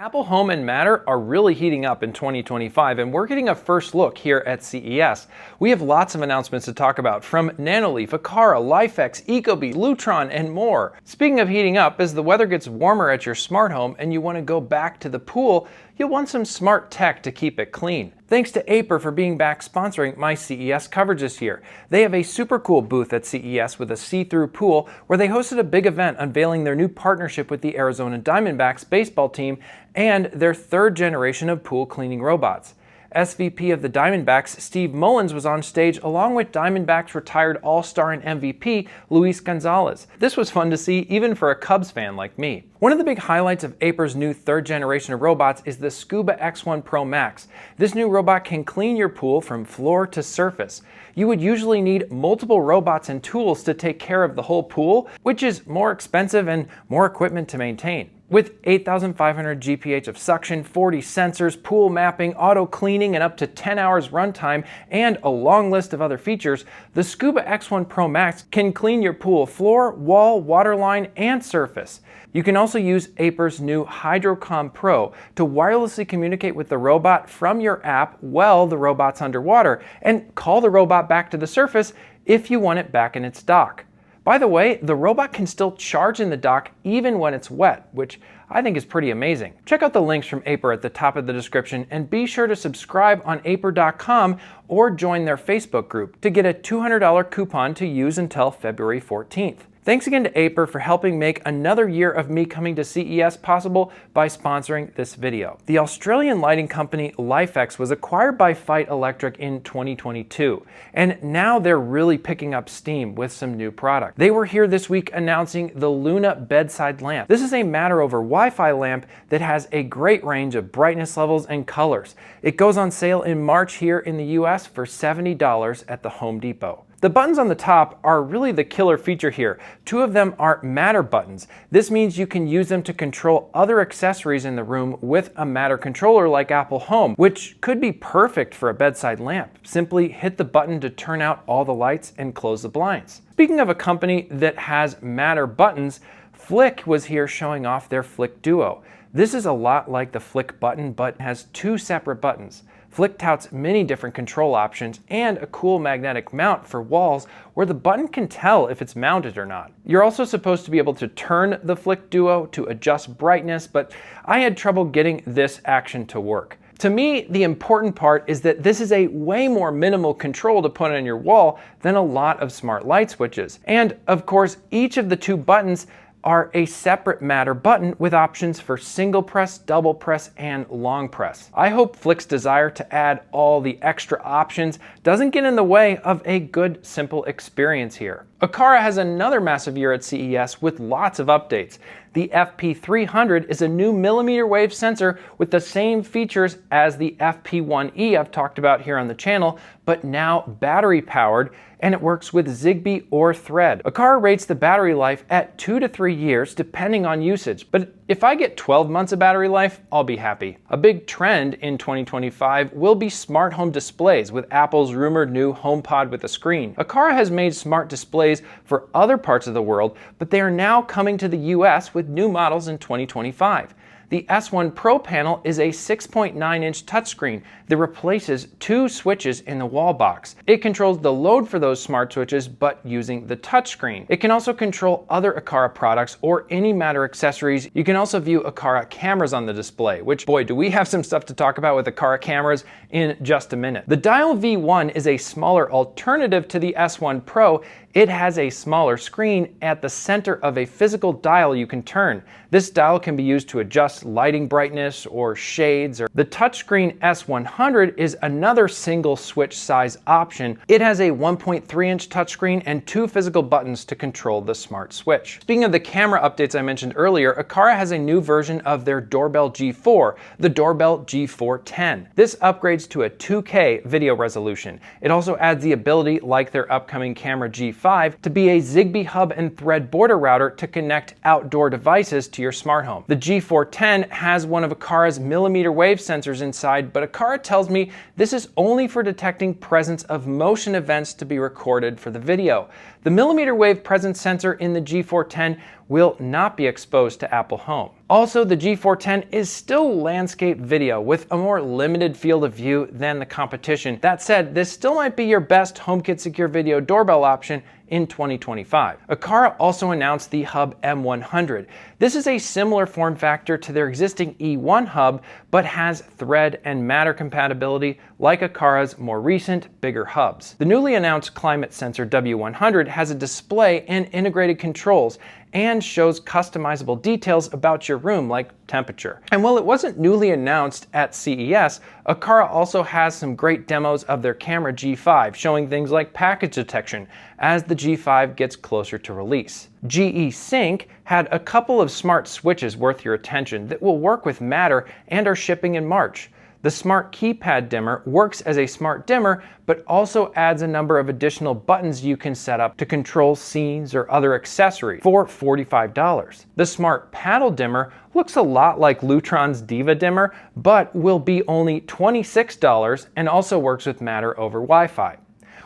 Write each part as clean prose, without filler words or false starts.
Apple Home and Matter are really heating up in 2025, and we're getting a first look here at CES. We have lots of announcements to talk about, from Nanoleaf, Aqara, LIFX, Ecobee, Lutron, and more. Speaking of heating up, as the weather gets warmer at your smart home and you want to go back to the pool, you'll want some smart tech to keep it clean. Thanks to Aiper for being back sponsoring my CES coverage this year. They have a super cool booth at CES with a see-through pool where they hosted a big event unveiling their new partnership with the Arizona Diamondbacks baseball team and their third generation of pool cleaning robots. SVP of the Diamondbacks, Steve Mullins, was on stage along with Diamondbacks retired All-Star and MVP, Luis Gonzalez. This was fun to see even for a Cubs fan like me. One of the big highlights of Aiper's new third generation of robots is the Scuba X1 Pro Max. This new robot can clean your pool from floor to surface. You would usually need multiple robots and tools to take care of the whole pool, which is more expensive and more equipment to maintain. With 8,500 GPH of suction, 40 sensors, pool mapping, auto cleaning, and up to 10 hours runtime, and a long list of other features, the Scuba X1 Pro Max can clean your pool floor, wall, waterline, and surface. You can also use Aiper's new HydroCom Pro to wirelessly communicate with the robot from your app while the robot's underwater, and call the robot back to the surface if you want it back in its dock. By the way, the robot can still charge in the dock even when it's wet, which I think is pretty amazing. Check out the links from Aiper at the top of the description, and be sure to subscribe on Aiper.com or join their Facebook group to get a $200 coupon to use until February 14th. Thanks again to Aiper for helping make another year of me coming to CES possible by sponsoring this video. The Australian lighting company LIFX was acquired by Fight Electric in 2022, and now they're really picking up steam with some new product. They were here this week announcing the Luna bedside lamp. This is a Matter over Wi-Fi lamp that has a great range of brightness levels and colors. It goes on sale in March here in the US for $70 at the Home Depot. The buttons on the top are really the killer feature here. Two of them are Matter buttons. This means you can use them to control other accessories in the room with a Matter controller like Apple Home, which could be perfect for a bedside lamp. Simply hit the button to turn out all the lights and close the blinds. Speaking of a company that has Matter buttons, Flic was here showing off their Flic Duo. This is a lot like the Flic button, but has two separate buttons. Flic touts many different control options and a cool magnetic mount for walls where the button can tell if it's mounted or not. You're also supposed to be able to turn the Flic Duo to adjust brightness, but I had trouble getting this action to work. To me, the important part is that this is a way more minimal control to put on your wall than a lot of smart light switches. And of course, each of the two buttons are a separate Matter button with options for single press, double press, and long press. I hope Flic's desire to add all the extra options doesn't get in the way of a good, simple experience here. Aqara has another massive year at CES with lots of updates. The FP300 is a new millimeter wave sensor with the same features as the FP1E I've talked about here on the channel, but now battery powered, and it works with Zigbee or Thread. Aqara rates the battery life at 2 to 3 years depending on usage, but if I get 12 months of battery life, I'll be happy. A big trend in 2025 will be smart home displays with Apple's rumored new HomePod with a screen. Aqara has made smart displays for other parts of the world, but they are now coming to the US with new models in 2025. The S1 Pro panel is a 6.9-inch touchscreen that replaces two switches in the wall box. It controls the load for those smart switches, but using the touchscreen. It can also control other Aqara products or any Matter accessories. You can also view Aqara cameras on the display, which, boy, do we have some stuff to talk about with Aqara cameras in just a minute. The Dial V1 is a smaller alternative to the S1 Pro. It has a smaller screen at the center of a physical dial you can turn. This dial can be used to adjust lighting brightness or shades. The touchscreen S100 is another single switch size option. It has a 1.3-inch touchscreen and two physical buttons to control the smart switch. Speaking of the camera updates I mentioned earlier, Aqara has a new version of their Doorbell G4, the Doorbell G410. This upgrades to a 2K video resolution. It also adds the ability, like their upcoming camera G5, to be a Zigbee hub and Thread border router to connect outdoor devices to your smart home. The G410 has one of Aqara's millimeter wave sensors inside, but Aqara tells me this is only for detecting presence of motion events to be recorded for the video. The millimeter wave presence sensor in the G410 will not be exposed to Apple Home. Also, the G410 is still landscape video with a more limited field of view than the competition. That said, this still might be your best HomeKit secure video doorbell option in 2025. Aqara also announced the Hub M100. This is a similar form factor to their existing E1 hub, but has thread and Matter compatibility like Aqara's more recent, bigger hubs. The newly announced climate sensor W100 has a display and integrated controls and shows customizable details about your room like temperature. And while it wasn't newly announced at CES, Aqara also has some great demos of their camera G5, showing things like package detection as the G5 gets closer to release. GE Cync had a couple of smart switches worth your attention that will work with Matter and are shipping in March. The smart keypad dimmer works as a smart dimmer, but also adds a number of additional buttons you can set up to control scenes or other accessories for $45. The smart paddle dimmer looks a lot like Lutron's Diva dimmer, but will be only $26 and also works with Matter over Wi-Fi.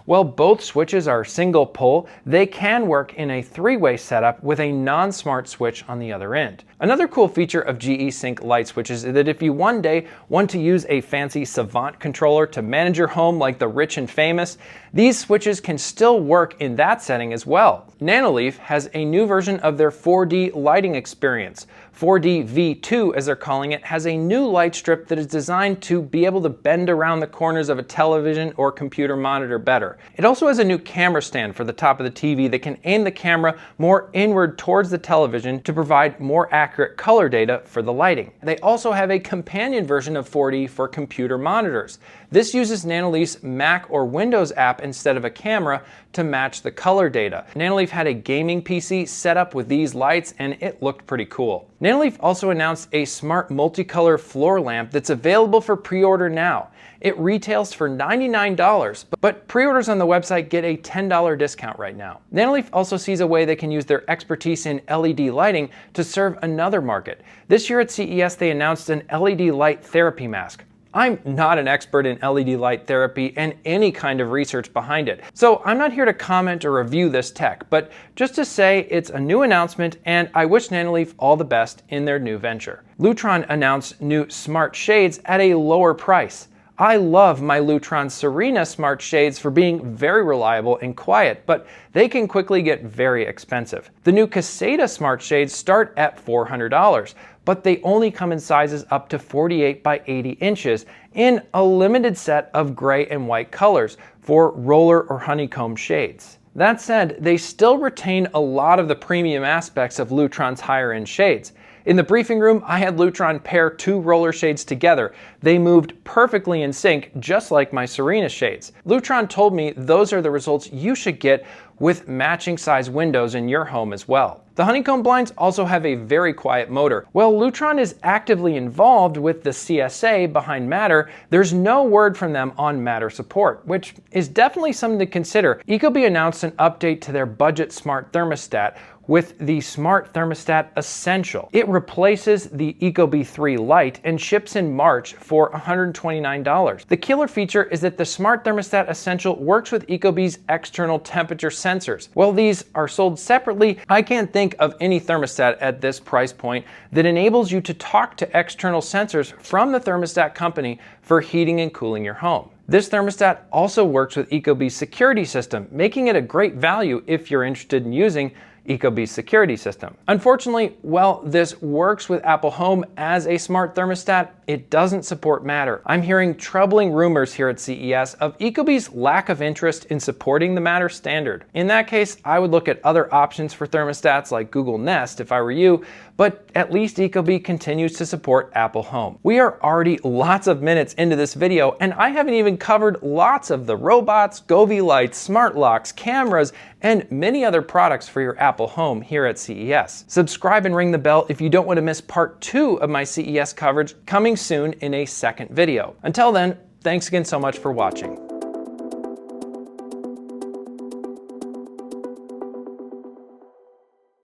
While both switches are single pole, they can work in a three-way setup with a non-smart switch on the other end. Another cool feature of GE Cync light switches is that if you one day want to use a fancy Savant controller to manage your home like the rich and famous, these switches can still work in that setting as well. Nanoleaf has a new version of their 4D lighting experience. 4D V2, as they're calling it, has a new light strip that is designed to be able to bend around the corners of a television or computer monitor better. It also has a new camera stand for the top of the TV that can aim the camera more inward towards the television to provide more accurate color data for the lighting. They also have a companion version of 4D for computer monitors. This uses Nanoleaf's Mac or Windows app instead of a camera to match the color data. Nanoleaf had a gaming PC set up with these lights and it looked pretty cool. Nanoleaf also announced a smart multicolor floor lamp that's available for pre-order now. It retails for $99, but pre-orders on the website get a $10 discount right now. Nanoleaf also sees a way they can use their expertise in LED lighting to serve another market. This year at CES, they announced an LED light therapy mask. I'm not an expert in LED light therapy and any kind of research behind it, so I'm not here to comment or review this tech, but just to say it's a new announcement and I wish Nanoleaf all the best in their new venture. Lutron announced new smart shades at a lower price. I love my Lutron Serena smart shades for being very reliable and quiet, but they can quickly get very expensive. The new Caséta smart shades start at $400, but they only come in sizes up to 48 by 80 inches in a limited set of gray and white colors for roller or honeycomb shades. That said, they still retain a lot of the premium aspects of Lutron's higher end shades. In the briefing room, I had Lutron pair two roller shades together. They moved perfectly in sync, just like my Serena shades. Lutron told me those are the results you should get with matching size windows in your home as well. The honeycomb blinds also have a very quiet motor. While Lutron is actively involved with the CSA behind Matter, there's no word from them on Matter support, which is definitely something to consider. Ecobee announced an update to their budget smart thermostat with the Smart Thermostat Essential. It replaces the Ecobee 3 Lite and ships in March for $129. The killer feature is that the Smart Thermostat Essential works with Ecobee's external temperature sensors. While these are sold separately, I can't think of any thermostat at this price point that enables you to talk to external sensors from the thermostat company for heating and cooling your home. This thermostat also works with Ecobee's security system, making it a great value if you're interested in using Ecobee's security system. Unfortunately, while this works with Apple Home as a smart thermostat, it doesn't support Matter. I'm hearing troubling rumors here at CES of Ecobee's lack of interest in supporting the Matter standard. In that case, I would look at other options for thermostats like Google Nest if I were you, but at least Ecobee continues to support Apple Home. We are already lots of minutes into this video, and I haven't even covered lots of the robots, Govee lights, smart locks, cameras, and many other products for your Apple Home here at CES. Subscribe and ring the bell if you don't want to miss part 2 of my CES coverage coming soon in a second video. Until then, thanks again so much for watching.